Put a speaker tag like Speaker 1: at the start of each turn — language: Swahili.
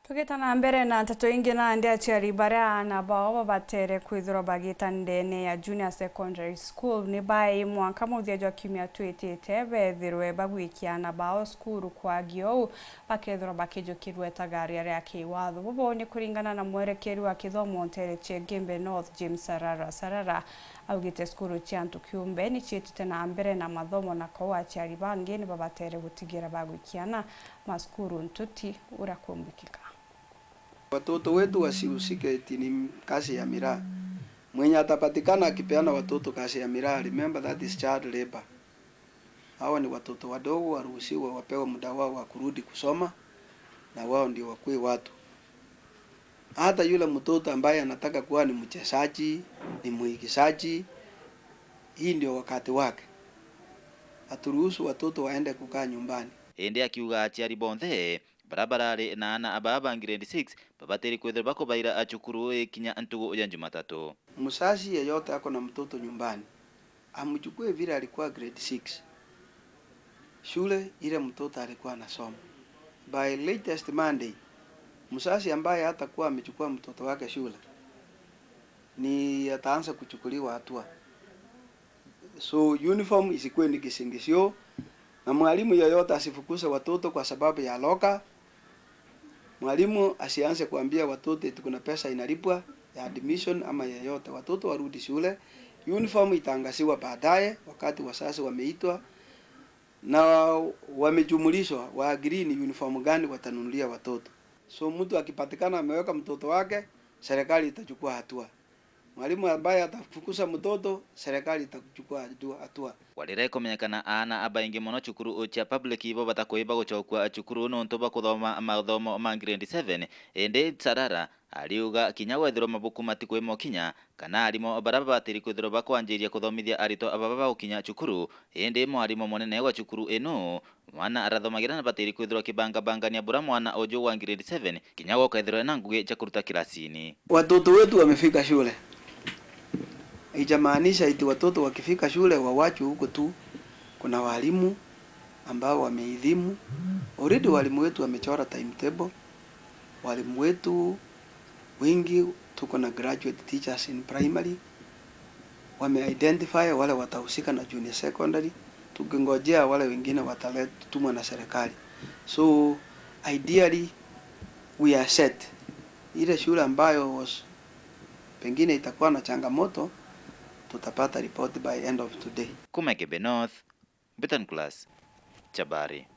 Speaker 1: Tugitana mbere na ntato ingi na ndi aciari baria na bao batere kwithirwa bagita ndene ya junior secondary school ni bai mwanka muthia jwa kiumia twitite bethirwe bagwikia na bao skuru kwa gio bakethirwa bakijukirwe tagari aria kiwatho bobo ni kuringana na mwerekeri wa kithomo ntere che Gembe North James Sarara augite skuru chiantu kiumbe ni chitite na mbere na mathomo na kwa aciari bangi ni babatere gutigira bagwikiana maskuru ntuti urakumbukika.
Speaker 2: Watoto wetu wasihusike ni kazi ya miraa. Mwenye atapatikana akipeana watoto kazi ya miraa, remember that is child labor. Hawa ni watoto wadogo, waruhusiwa wapewe muda wao wa kurudi kusoma na wao ndio wakue watu. Hata yule mtoto ambaye anataka kuwa ni mchezaji, ni mwigizaji, hii ndio wakati wake. Haturuhusu watoto waende kukaa nyumbani.
Speaker 3: Ende akiuga aciari bonthe barabarare na ana ababa grade 6 babateri kwethera bako baira achukuru kinya ntugo ya Jumatatu.
Speaker 2: Mzazi yeyote ako na mtoto nyumbani amchukue vile alikuwa grade 6 shule ile mtoto alikuwa anasoma. By latest Monday mzazi ambaye hatakuwa amechukua mtoto wake shule ni ataanza kuchukuliwa hatua. So uniform isikuwe ni kisingisio, na mwalimu yeyote asifukuze watoto kwa sababu ya loka. Mwalimu asianze kuambia watoto eti kuna pesa inalipwa ya admission ama yeyote. Watoto warudi shule. Uniform itaangasiwa baadaye wakati wazazi wameitwa na wamejumulishwa waagree ni uniform gani watanunulia watoto. So mtu akipatikana ameweka mtoto wake, serikali itachukua hatua. Mwalimu ambaye atafukuza mtoto, serikali itachukua hatua.
Speaker 3: Walirekomenyekana ana abaingi muno chukuru cha public ibo batakoiba guchokwa chukuru no ntoba kuthoma mathomo ma grade 7 ende Sarara aliuga kinya gwethirwo mabuku matikoimo kinya kana arimo baraba batiri kwithirwo bakwanjiria kuthomithia arito ababa ukinya chukuru ende mwarimu munene wa chukuru eno mwana arathomagira na batiri kwithirwo kibanga-bangania bura mwana ojo wa grade 7 kinya gokethirwo na ngugi cha kuruta kilasini.
Speaker 2: Watoto wetu wamefika shule. Haijamaanisha eti watoto wakifika shule wawachwe huko tu. Kuna walimu ambao wameidhimu. Already walimu wetu wamechora timetable. Walimu wetu wengi tuko na graduate teachers in primary. Wame-identify wale watahusika na junior secondary. Tukingojea wale wengine watatumwa na serikali. So ideally we are set. Ile shule ambayo pengine itakuwa na changamoto tutapata report by end of today.
Speaker 3: Kuma Gembe North, Betan Class, Chabari.